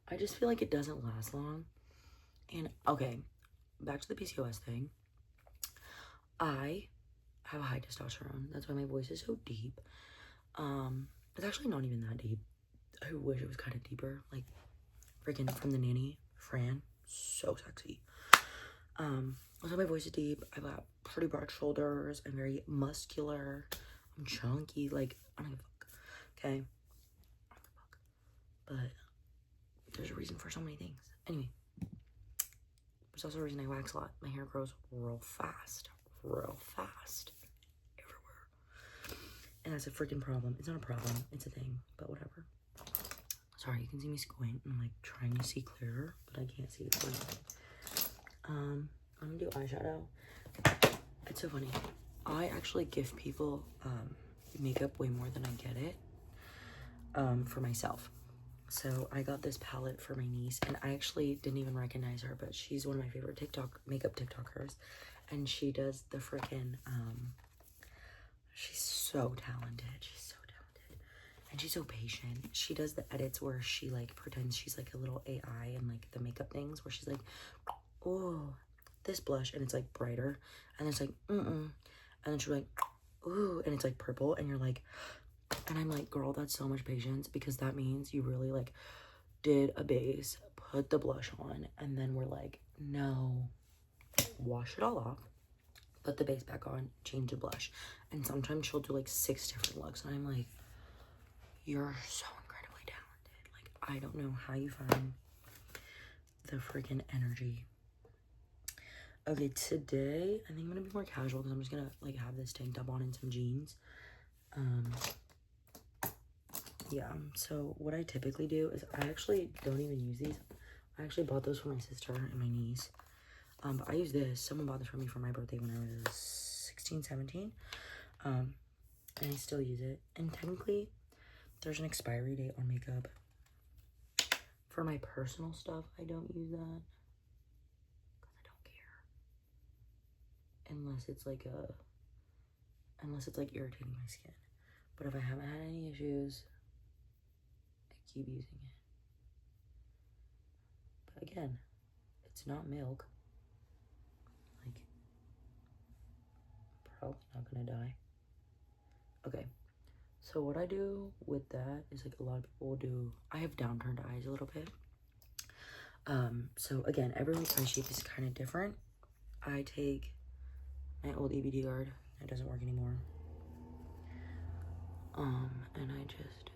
I just feel like it doesn't last long. And okay, back to the PCOS thing. I have a high testosterone. That's why my voice is so deep. It's actually not even that deep. I wish it was kind of deeper. Like freaking from the nanny, Fran, so sexy. Also my voice is deep. I've got pretty broad shoulders. I'm very muscular. I'm chunky. Like, I don't give a fuck. Okay? I don't give a fuck. But there's a reason for so many things. Anyway. There's also a reason I wax a lot. My hair grows real fast. Real fast. Everywhere. And that's a freaking problem. It's not a problem. It's a thing. But whatever. Sorry, you can see me squint. I'm like trying to see clearer, but I can't see clearly. I'm gonna do eyeshadow. It's so funny. I actually give people makeup way more than I get it for myself. So I got this palette for my niece, and I actually didn't even recognize her, but she's one of my favorite makeup TikTokers, and she does the freaking she's so talented. She's so talented, and she's so patient. She does the edits where she like pretends she's like a little AI and like the makeup things where she's like, oh, this blush, and it's like brighter, and it's like and then she's like, ooh, and it's like purple, and you're like, and I'm like, girl, that's so much patience, because that means you really like did a base, put the blush on, and then we're like, no, wash it all off, put the base back on, change the blush. And sometimes she'll do like 6 different looks, and I'm like, you're so incredibly talented. Like, I don't know how you find the freaking energy. Okay, today I think I'm gonna be more casual because I'm just gonna like have this tank top on and some jeans. Yeah, so what I typically do is I actually don't even use these. I actually bought those for my sister and my niece. But I use this. Someone bought this for me for my birthday when I was 16, 17. And I still use it. And technically, there's an expiry date on makeup. For my personal stuff, I don't use that. Because I don't care. Unless it's like irritating my skin. But if I haven't had any issues, I keep using it. But again, it's not milk. Like, probably not gonna die. Okay, so what I do with that is like a lot of people do, I have downturned eyes a little bit. So again, everyone's eye shape is kind of different. I take my old EBD guard, it doesn't work anymore. And I just,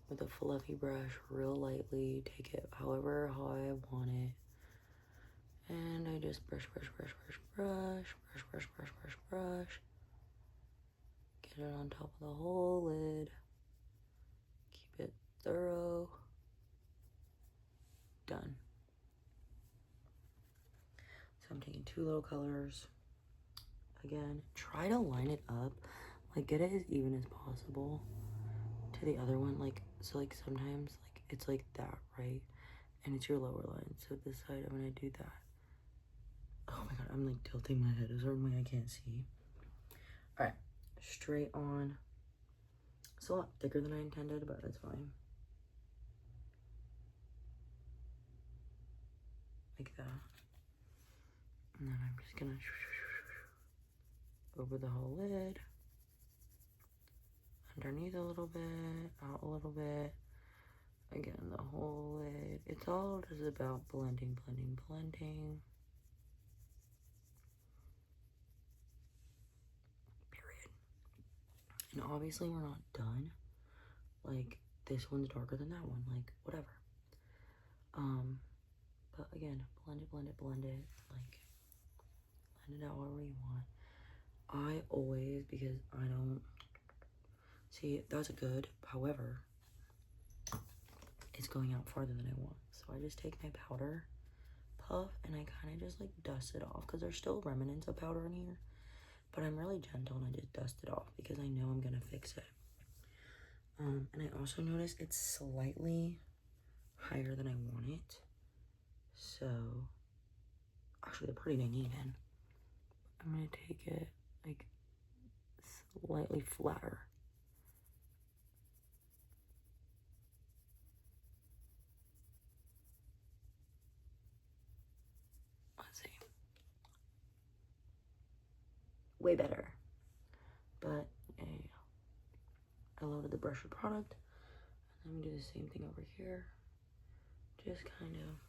with a fluffy brush, real lightly, take it however high I want it. And I just brush. Get it on top of the whole lid. Keep it thorough. Done. So I'm taking 2 little colors. Again, try to line it up. Like, get it as even as possible to the other one. Like, so like sometimes like it's like that, right? And it's your lower line. So this side, I'm gonna do that. Oh my god, I'm like tilting my head a certain way I can't see. Alright, straight on. It's a lot thicker than I intended, but it's fine. Like that. And then I'm just gonna over the whole lid. Underneath a little bit, out a little bit. Again, the whole lid. It's all just about blending. Period. And obviously we're not done. Like, this one's darker than that one. Like, whatever. But again, blend it. Like, blend it out however you want. I always, because I don't see, that's good. However, it's going out farther than I want. So I just take my powder puff and I kind of just like dust it off, because there's still remnants of powder in here. But I'm really gentle and I just dust it off because I know I'm gonna fix it. And I also notice it's slightly higher than I want it. So, actually they're pretty dang even. I'm gonna take it like slightly flatter. Let's see. Way better. But I loaded the brush with product. And I'm gonna do the same thing over here. Just kind of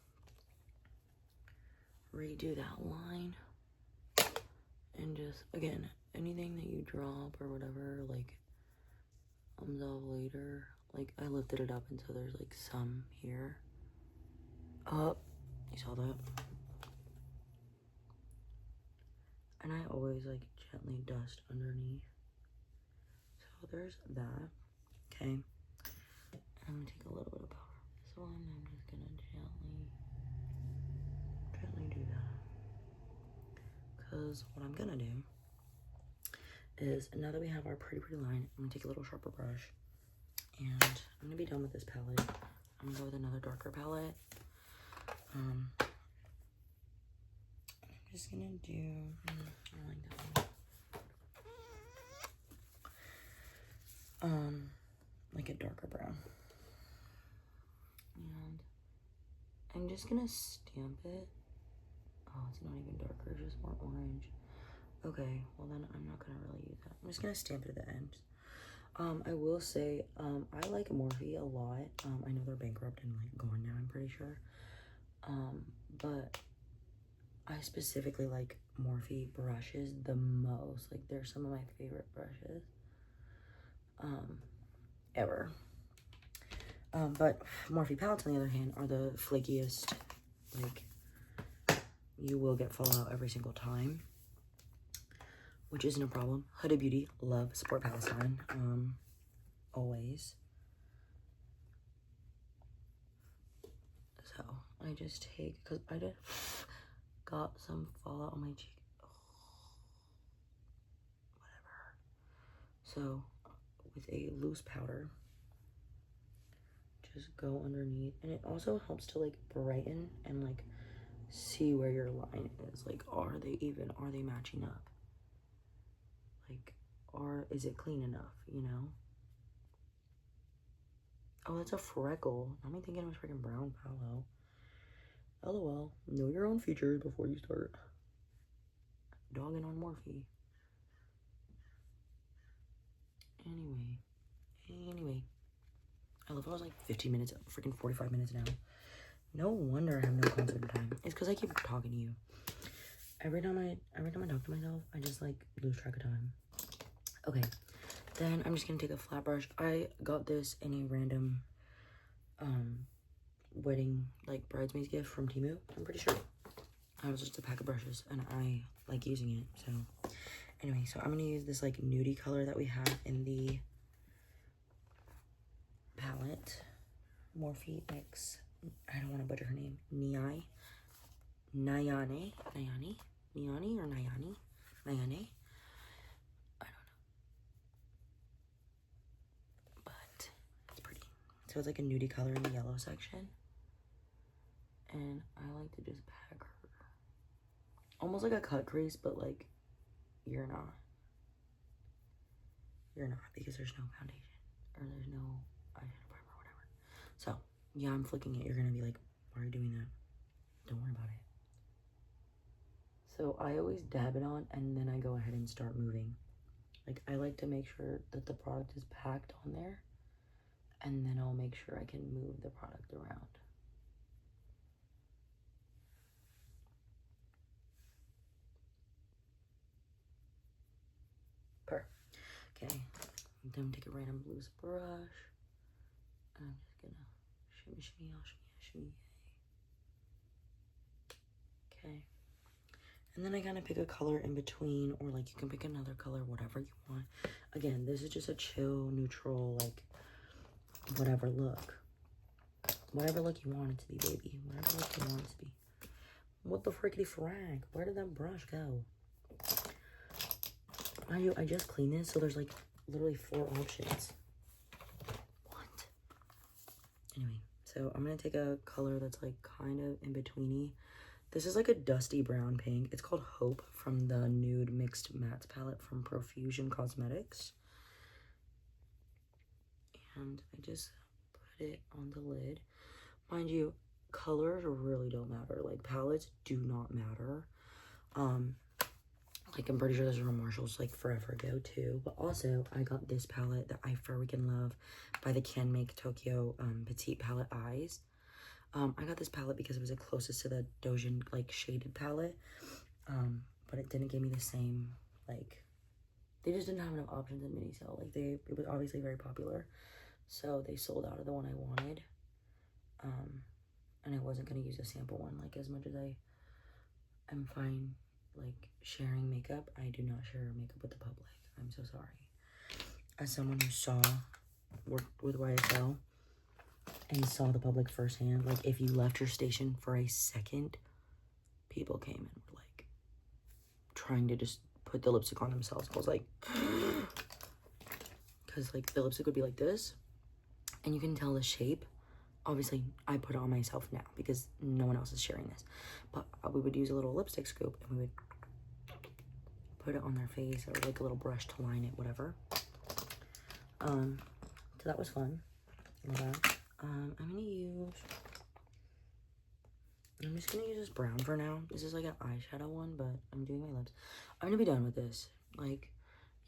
redo that line. And just, again, anything that you drop or whatever, like, comes off later. Like, I lifted it up and so there's, like, some here. You saw that? And I always, like, gently dust underneath. So there's that. Okay. I'm gonna take a little bit of powder. This one, I'm just gonna gently do that. Because what I'm gonna do is, now that we have our pretty line, I'm gonna take a little sharper brush. And I'm gonna be done with this palette. I'm gonna go with another darker palette. I'm just gonna do, I like that one. Like a darker brown. And I'm just gonna stamp it. Oh, it's not even darker, it's just more orange. Okay, well then I'm not gonna really use that. I'm just gonna stamp it at the end. I will say, I like Morphe a lot. I know they're bankrupt and like gone now, I'm pretty sure. But I specifically like Morphe brushes the most. Like, they're some of my favorite brushes ever. But Morphe palettes, on the other hand, are the flakiest. Like, you will get fallout every single time, which isn't a problem. Huda Beauty, love, support Palestine, always. So I just take, because I just got some fallout on my cheek. Whatever. So with a loose powder, just go underneath, and it also helps to like brighten and like see where your line is. Like, are they matching up? Like, is it clean enough, you know? Oh, that's a freckle. I'm thinking it was freaking brown fallow. LOL. Know your own features before you start dogging on Morphe. Anyway. I love how I was like 15 minutes, freaking 45 minutes now. No wonder I have no concert time. It's because I keep talking to you. Every time I talk to myself, I just like lose track of time. Okay, then I'm just gonna take a flat brush. I got this in a random wedding, like, bridesmaids gift from Temu, I'm pretty sure. It was just a pack of brushes and I like using it. So anyway, so I'm gonna use this like nudie color that we have in the palette. Morphe X, I don't want to butcher her name, Nayane or Nayani? I don't know. But it's pretty. So it's like a nudie color in the yellow section. And I like to just pack her. Almost like a cut crease, but like, you're not. Because there's no foundation. Or there's no eyeshadow primer or whatever. So, yeah, I'm flicking it. You're gonna be like, why are you doing that? Don't worry about it. So I always dab it on and then I go ahead and start moving. Like, I like to make sure that the product is packed on there, and then I'll make sure I can move the product around. Okay, then take a random loose brush. I'm just gonna shimmy, shimmy. Okay. And then I kind of pick a color in between, or like you can pick another color, whatever you want. Again, this is just a chill, neutral, like, whatever look. Whatever look you want it to be, baby. Whatever look you want it to be. What the frickety frag? Where did that brush go? I just cleaned this, so there's like literally 4 options. What? Anyway, so I'm gonna take a color that's like kind of in betweeny. This is like a dusty brown pink. It's called Hope from the Nude Mixed Mattes palette from Profusion Cosmetics. And I just put it on the lid. Mind you, colors really don't matter. Like, palettes do not matter. Like, I'm pretty sure this is from Marshall's like forever ago too. But also, I got this palette that I freaking love by the Can Make Tokyo Petite Palette Eyes. I got this palette because it was the closest to the Dojin, like, shaded palette. But it didn't give me the same, like, they just didn't have enough options in mini sale. Like, it was obviously very popular. So they sold out of the one I wanted. And I wasn't going to use a sample one. Like, as much as I'm fine, like, sharing makeup, I do not share makeup with the public. I'm so sorry. As someone who worked with YSL and saw the public firsthand, like, if you left your station for a second, people came and were, like, trying to just put the lipstick on themselves. I was like, because, like, the lipstick would be like this, and you can tell the shape. Obviously, I put it on myself now because no one else is sharing this. But we would use a little lipstick scoop and we would put it on their face, or like a little brush to line it, whatever. So that was fun. Love that. I'm just gonna use this brown for now. This is like an eyeshadow one, but I'm doing my lips. I'm gonna be done with this. Like,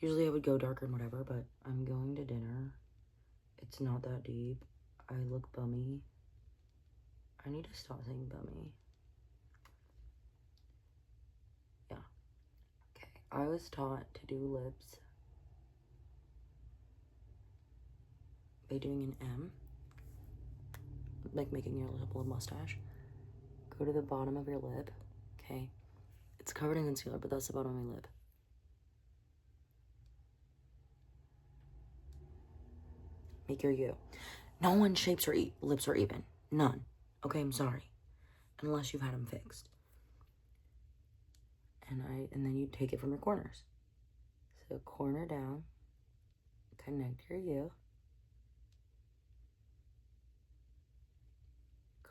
usually I would go darker and whatever, but I'm going to dinner. It's not that deep. I look bummy. I need to stop saying bummy. Yeah. Okay. I was taught to do lips by doing an M. Like making your lip a mustache. Go to the bottom of your lip. Okay. It's covered in concealer, but that's the bottom of my lip. Make your U. No one's shapes or lips are even. None. Okay, I'm sorry. Unless you've had them fixed. And then you take it from your corners. So corner down. Connect your U.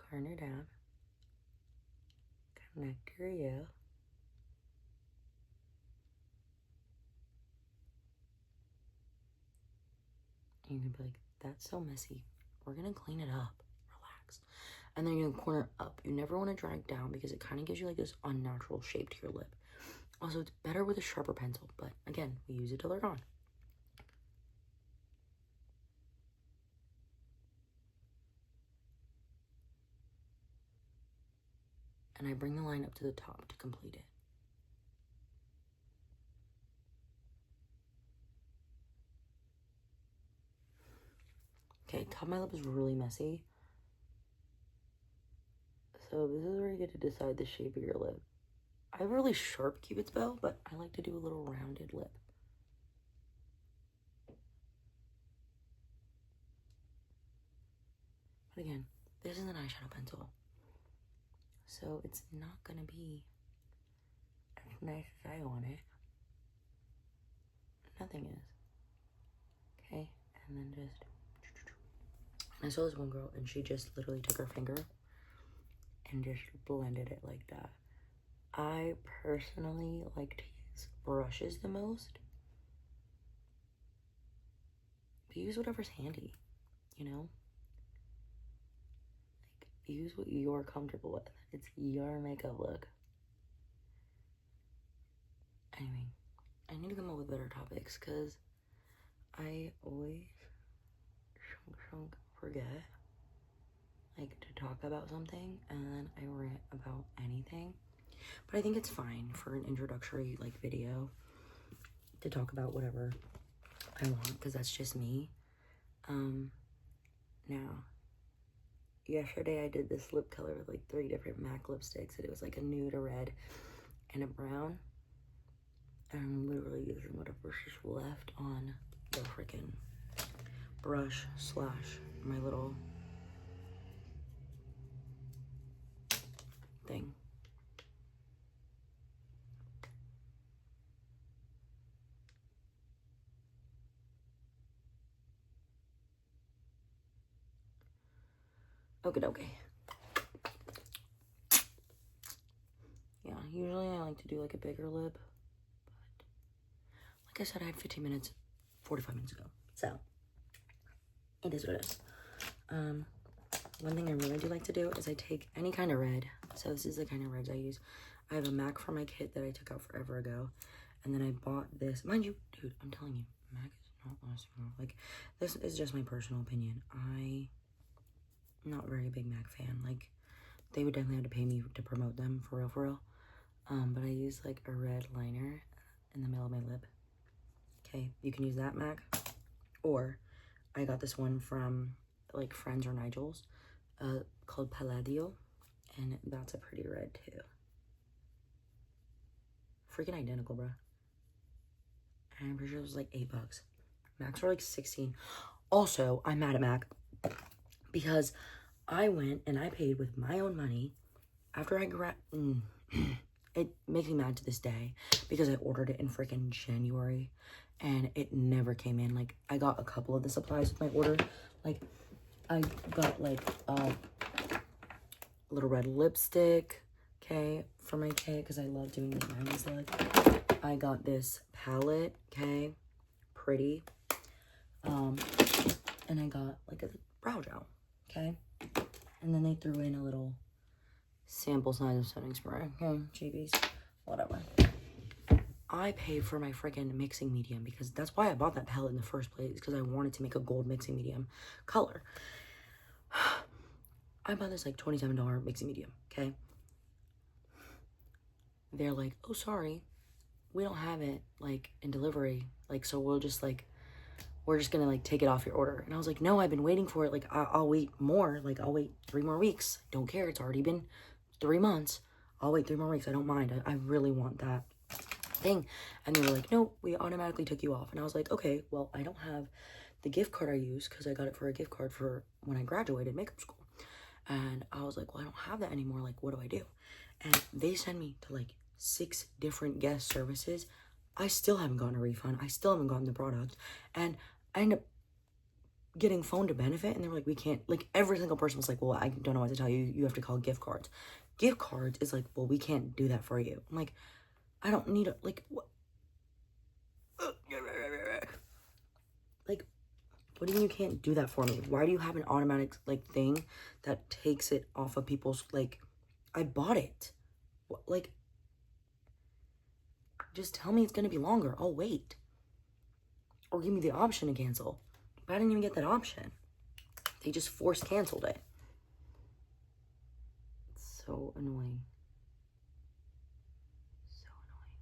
Corner down. Connect your U. And you can be like, that's so messy. We're gonna clean it up. Relax. And then you're gonna corner up. You never want to drag down because it kind of gives you like this unnatural shape to your lip. Also, it's better with a sharper pencil, but again, we use it till they're gone. And I bring the line up to the top to complete it. Okay, top of my lip is really messy. So this is where you get to decide the shape of your lip. I have a really sharp Cupid's bow, but I like to do a little rounded lip. But again, this is an eyeshadow pencil. So it's not gonna be as nice as I want it. Nothing is. Okay, and then just... I saw this one girl and she just literally took her finger and just blended it like that. I personally like to use brushes the most. But use whatever's handy, you know? Like, use what you're comfortable with. It's your makeup look. Anyway, I need to come up with better topics because I always forget, like, to talk about something and then I rant about anything. But I think it's fine for an introductory, like, video to talk about whatever I want because that's just me. Now, yesterday I did this lip color with like 3 different MAC lipsticks and it was like a nude, a red, and a brown. And I'm literally using whatever's just left on the freaking brush / my little thing. Okay. Yeah, usually I like to do like a bigger lip, but like I said, I had 15 minutes, 45 minutes ago. So, it is what it is. One thing I really do like to do is I take any kind of red. So this is the kind of reds I use. I have a MAC for my kit that I took out forever ago. And then I bought this. Mind you, dude, I'm telling you, MAC is not lasting long. Like, this is just my personal opinion. not very big MAC fan. Like, they would definitely have to pay me to promote them, for real, for real. But I use, like, a red liner in the middle of my lip. Okay, you can use that MAC. Or, I got this one from, like, Friends or Nigel's, called Palladio. And that's a pretty red, too. Freaking identical, bro. And I'm pretty sure it was, like, $8. MACs were, like, 16. Also, I'm mad at MAC because I went and I paid with my own money after I it makes me mad to this day because I ordered it in freaking January and it never came in. Like, I got a couple of the supplies with my order. Like, I got, like, a little red lipstick, okay, for my kit because I love doing the 90s look. I got this palette, okay, pretty. And I got, like, a brow gel, okay? And then they threw in a little sample size of setting spray, okay? GBs, whatever. I paid for my freaking mixing medium because that's why I bought that palette in the first place, because I wanted to make a gold mixing medium color. I bought this, like, $27 mixing medium, okay? They're like, oh, sorry, we don't have it, like, in delivery. Like, so we're just gonna, like, take it off your order. And I was like, no, I've been waiting for it. Like, I'll wait more. Like, I'll wait 3 more weeks. Don't care. It's already been 3 months. I'll wait 3 more weeks. I don't mind. I really want that thing. And they were like, no, we automatically took you off. And I was like, okay, well, I don't have the gift card I use because I got it for a gift card for when I graduated makeup school. And I was like, well, I don't have that anymore. Like, what do I do? And they send me to, like, 6 different guest services. I still haven't gotten a refund. I still haven't gotten the product. And I ended up getting phone to benefit, and they were like, we can't, like, every single person was like, well, I don't know what to tell you. You have to call gift cards. Gift cards is like, well, we can't do that for you. I'm like, I don't need a, like, what? Like, what do you mean you can't do that for me? Why do you have an automatic, like, thing that takes it off of people's, like, I bought it. Like, just tell me it's gonna be longer. I'll wait. Or give me the option to cancel. But I didn't even get that option. They just force canceled it. It's so annoying. So annoying.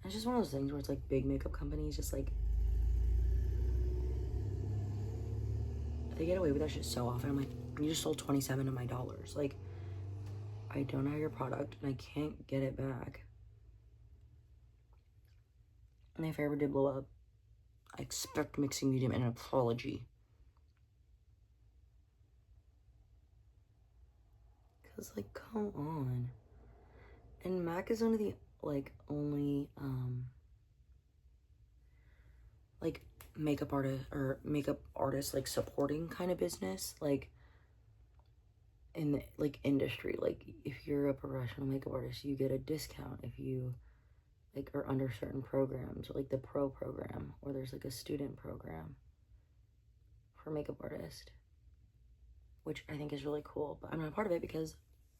It's just one of those things where it's like big makeup companies just like, they get away with that shit so often. I'm like, you just sold 27 of my dollars. Like, I don't have your product and I can't get it back. And if I ever did blow up, I expect mixing medium and an apology. Cause, like, come on. And MAC is one of the, like, only, like, makeup artist, like, supporting kind of business, like, in the, like, industry. Like, if you're a professional makeup artist, you get a discount if you, like, are under certain programs, like the pro program, or there's, like, a student program for makeup artist, which I think is really cool, but I'm not a part of it because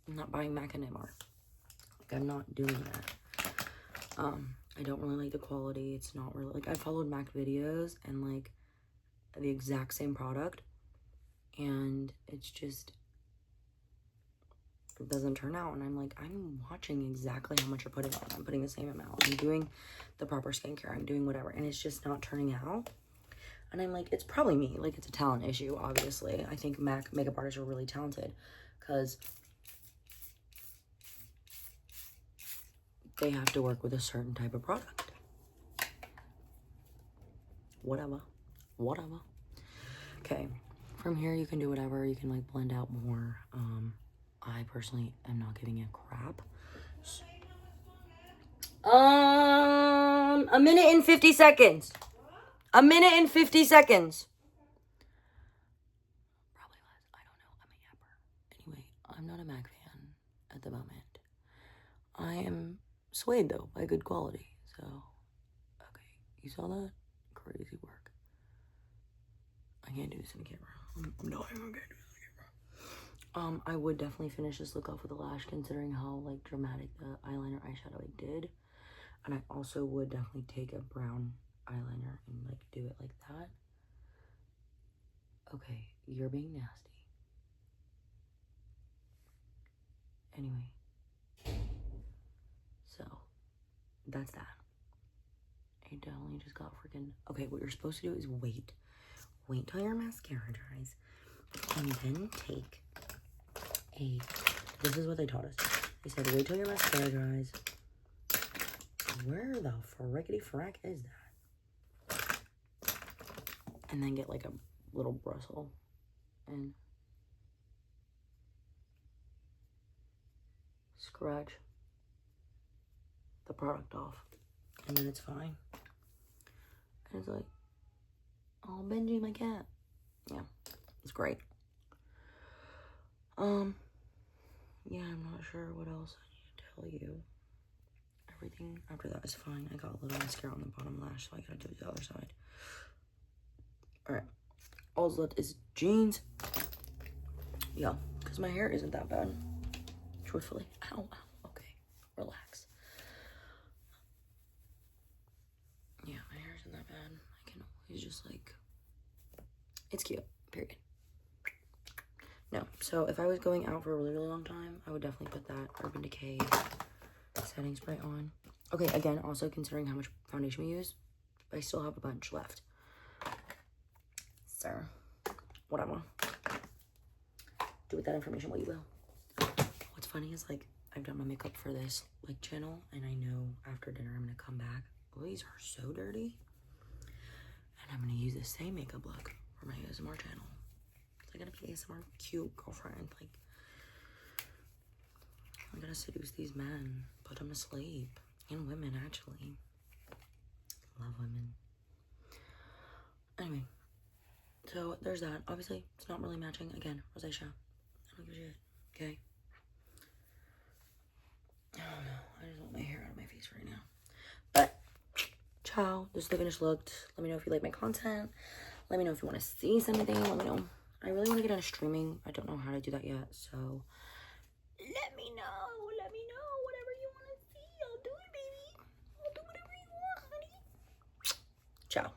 I'm not buying MAC anymore. Like, I'm not doing that. I don't really like the quality. It's not really, like, I followed MAC videos and, like, the exact same product, and it's just, it doesn't turn out. And I'm like, I'm watching exactly how much you're putting on. I'm putting the same amount. I'm doing the proper skincare. I'm doing whatever, and it's just not turning out. And I'm like, it's probably me. Like, it's a talent issue, obviously. I think MAC makeup artists are really talented because they have to work with a certain type of product. Whatever. Okay, from here you can do whatever. You can, like, blend out more. I personally am not giving a crap. A minute and 50 seconds. A minute and 50 seconds. Probably less. I don't know. I'm a yapper. Anyway, I'm not a MAC fan at the moment. I am swayed, though, by good quality. So, okay. You saw that? Crazy work. I can't do this in the camera. I'm not even gonna do this in the camera. I would definitely finish this look off with a lash, considering how, like, dramatic the eyeliner eyeshadow I did. And I also would definitely take a brown eyeliner and, like, do it like that. Okay, you're being nasty. Anyway. So, that's that. I definitely just got freaking... Okay, what you're supposed to do is wait. Wait till your mascara dries. And then take a... This is what they taught us. They said, wait till your mascara dries. Where the frickety frack is that? And then get like a little bristle and scratch the product off. And then it's fine. And it's like, oh, Benji, my cat. Yeah, it's great. Yeah, I'm not sure what else I need to tell you. Everything after that is fine. I got a little mascara on the bottom lash, so I gotta do the other side. Alright. All that's left is jeans. Yeah, because my hair isn't that bad. Truthfully. Ow, ow. Okay, relax. Yeah, my hair isn't that bad. I can always just like... It's cute. Period. No, so if I was going out for a really, really long time, I would definitely put that Urban Decay setting spray on. Okay, again, also considering how much foundation we use, I still have a bunch left. So, whatever. Do with that information what you will. What's funny is, like, I've done my makeup for this, like, channel, and I know after dinner I'm gonna come back. Oh, these are so dirty. And I'm gonna use the same makeup look for my ASMR channel. I gotta be ASMR cute girlfriend. Like, I'm gonna seduce these men, put them to sleep, and women actually. Love women. Anyway, so there's that. Obviously, it's not really matching. Again, rosacea. I don't give a shit. Okay. I don't know. I just want my hair out of my face right now. But ciao. This is the finished look. Let me know if you like my content. Let me know if you want to see something. Let me know. I really want to get into streaming. I don't know how to do that yet, so let me know. Let me know. Whatever you want to see, I'll do it, baby. I'll do whatever you want, honey. Ciao.